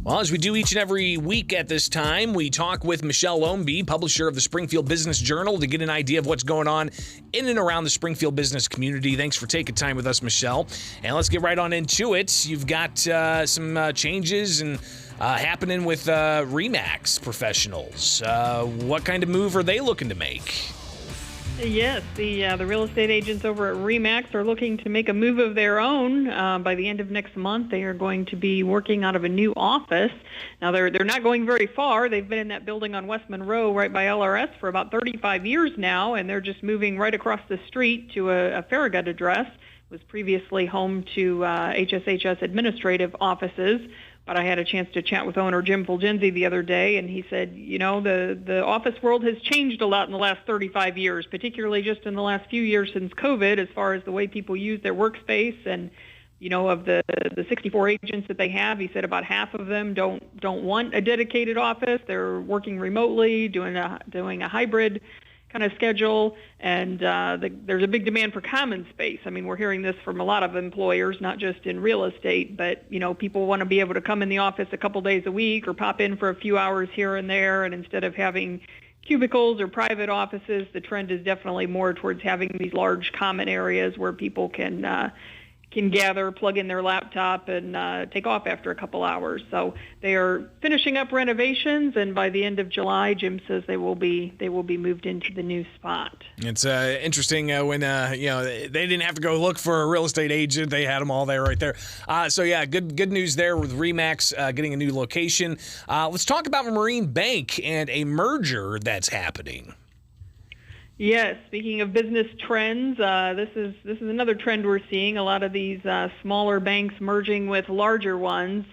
Well, as we do each and every week at this time, we talk with Michelle Ownbey, publisher of the Springfield Business Journal, to get an idea of what's going on in and around the Springfield business community. Thanks for taking time with us, Michelle. And let's get right on into it. You've got some changes and happening with RE/MAX professionals. What kind of move are they looking to make? Yes, the real estate agents over at RE/MAX are looking to make a move of their own. By the end of next month, they are going to be working out of a new office. Now, they're not going very far. They've been in that building on West Monroe right by LRS for about 35 years now, and they're just moving right across the street to a Farragut address. It was previously home to HSHS administrative offices. But I had a chance to chat with owner Jim Fulgenzi the other day, and he said, you know, the office world has changed a lot in the last 35 years, particularly just in the last few years since COVID, as far as the way people use their workspace. And, you know, of the 64 agents that they have, he said about half of them don't want a dedicated office. They're working remotely, doing a hybrid kind of schedule, and there's a big demand for common space. I mean, we're hearing this from a lot of employers, not just in real estate, but, you know, people want to be able to come in the office a couple days a week or pop in for a few hours here and there, and instead of having cubicles or private offices, the trend is definitely more towards having these large common areas where people can gather, plug in their laptop, and take off after a couple hours. So they are finishing up renovations, and by the end of July, Jim says they will be moved into the new spot. It's interesting when they didn't have to go look for a real estate agent; they had them all there, right there. So yeah, good news there with RE/MAX getting a new location. Let's talk about Marine Bank and a merger that's happening. Yes, speaking of business trends, this is another trend we're seeing. A lot of these smaller banks merging with larger ones.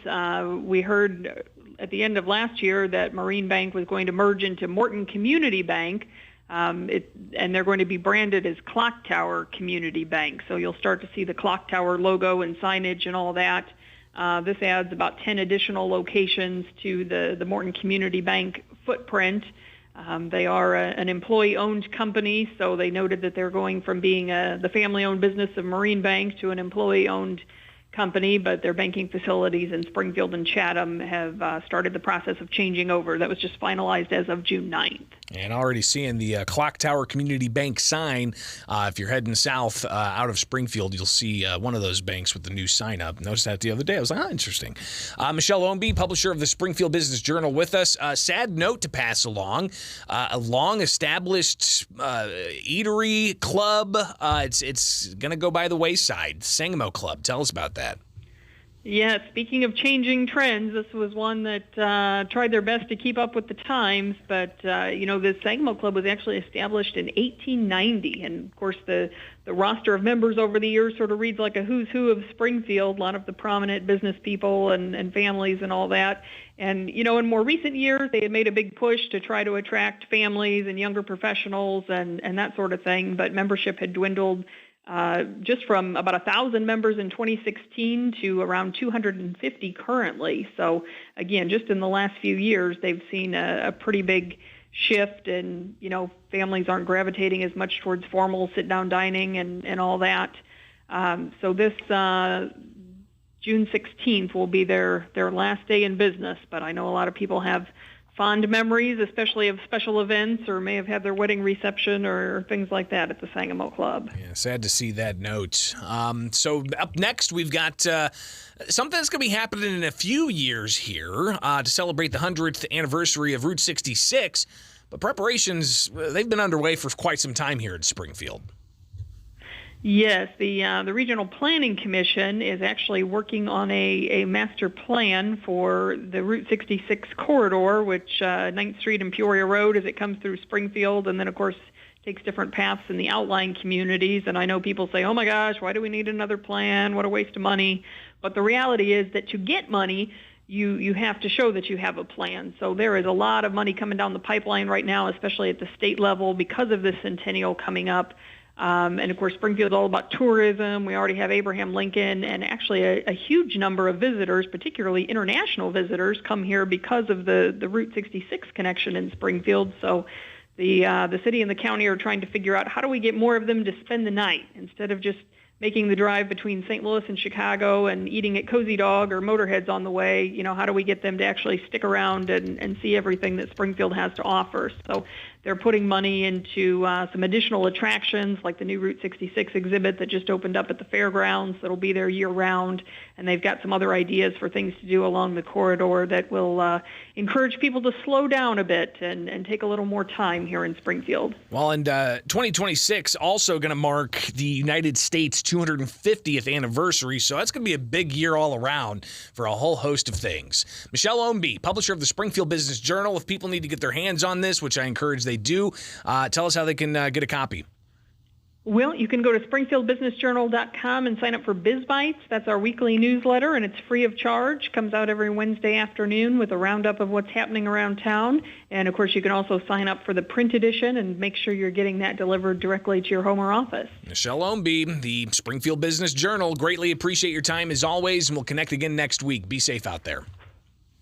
We heard at the end of last year that Marine Bank was going to merge into Morton Community Bank, and they're going to be branded as Clock Tower Community Bank. So you'll start to see the Clock Tower logo and signage and all that. This adds about 10 additional locations to the Morton Community Bank footprint. They are an employee-owned company, so they noted that they're going from being the family-owned business of Marine Bank to an employee-owned company, but their banking facilities in Springfield and Chatham have started the process of changing over. That was just finalized as of June 9th. And already seeing the Clock Tower Community Bank sign. If you're heading south out of Springfield, you'll see one of those banks with the new sign up. Noticed that the other day. I was like, interesting. Michelle Ownbey, publisher of the Springfield Business Journal, with us. Sad note to pass along. A long-established eatery club. It's going to go by the wayside. Sangamo Club. Tell us about that. Yeah, speaking of changing trends, this was one that tried their best to keep up with the times, but, the Sangamo Club was actually established in 1890, and, of course, the roster of members over the years sort of reads like a who's who of Springfield, a lot of the prominent business people and families and all that. And, in more recent years, they had made a big push to try to attract families and younger professionals and that sort of thing, but membership had dwindled just from about 1,000 members in 2016 to around 250 currently. So again, just in the last few years, they've seen a pretty big shift, and families aren't gravitating as much towards formal sit-down dining and all that. So this June 16th will be their last day in business, but I know a lot of people have fond memories, especially of special events, or may have had their wedding reception or things like that at the Sangamo Club. Yeah, sad to see that note. So up next, we've got something that's going to be happening in a few years here to celebrate the 100th anniversary of Route 66. But preparations, they've been underway for quite some time here in Springfield. Yes, the Regional Planning Commission is actually working on a master plan for the Route 66 corridor, which 9th Street and Peoria Road as it comes through Springfield, and then, of course, takes different paths in the outlying communities. And I know people say, oh, my gosh, why do we need another plan? What a waste of money. But the reality is that to get money, you have to show that you have a plan. So there is a lot of money coming down the pipeline right now, especially at the state level, because of this centennial coming up. And, of course, Springfield is all about tourism. We already have Abraham Lincoln, and actually a huge number of visitors, particularly international visitors, come here because of the Route 66 connection in Springfield. So the city and the county are trying to figure out how do we get more of them to spend the night instead of just making the drive between St. Louis and Chicago and eating at Cozy Dog or Motorhead's on the way. How do we get them to actually stick around and see everything that Springfield has to offer? So they're putting money into some additional attractions like the new Route 66 exhibit that just opened up at the fairgrounds that'll be there year-round. And they've got some other ideas for things to do along the corridor that will encourage people to slow down a bit and take a little more time here in Springfield. Well, and 2026 also going to mark the United States 250th anniversary, so that's going to be a big year all around for a whole host of things. Michelle Ownbey, publisher of the Springfield Business Journal. If people need to get their hands on this, which I encourage they do, tell us how they can get a copy. Well, you can go to springfieldbusinessjournal.com and sign up for Biz Bites. That's our weekly newsletter, and it's free of charge. Comes out every Wednesday afternoon with a roundup of what's happening around town. And, of course, you can also sign up for the print edition and make sure you're getting that delivered directly to your home or office. Michelle Ownbey, the Springfield Business Journal. Greatly appreciate your time as always, and we'll connect again next week. Be safe out there.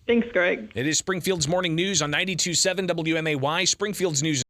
Thanks, Greg. It is Springfield's Morning News on 92.7 WMAY, Springfield's News.